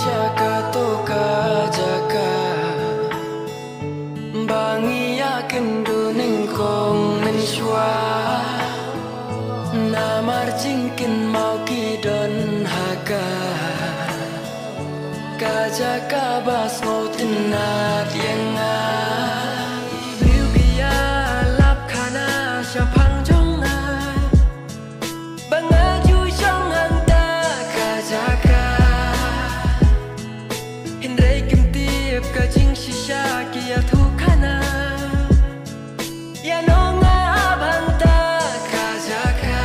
Siaka toka jaka bangi yakin duning kong menshwa namar jingkin mau kidon haga kajaka bas mau tinat yang biya lap khana syapang jongna bangaju syong anda kajaka kajing shisha kia thukana Iano Phi kajaka